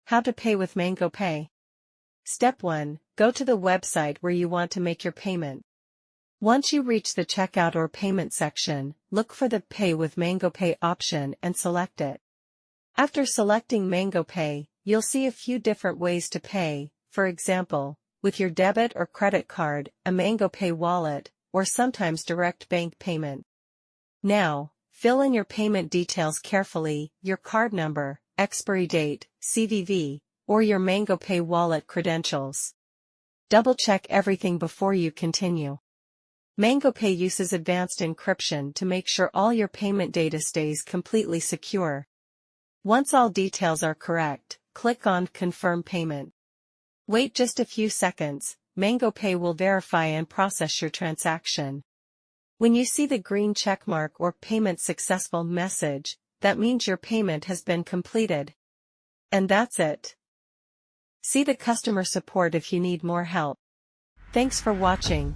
How to pay with Mangopay. Step 1. Go to the website where you want to make your payment. Once you reach the checkout or payment section, look for the Pay with Mangopay option and select it. After selecting Mangopay, you'll see a few different ways to pay, for example, with your debit or credit card, a Mangopay wallet, or sometimes direct bank payment. Now, fill in your payment details carefully, your card number, expiry date, CVV, or your Mangopay wallet credentials. Double-check everything before you continue. Mangopay uses advanced encryption to make sure all your payment data stays completely secure. Once all details are correct, click on Confirm Payment. Wait just a few seconds, Mangopay will verify and process your transaction. When you see the green checkmark or Payment Successful message, that means your payment has been completed. And that's it. See the customer support if you need more help. Thanks for watching.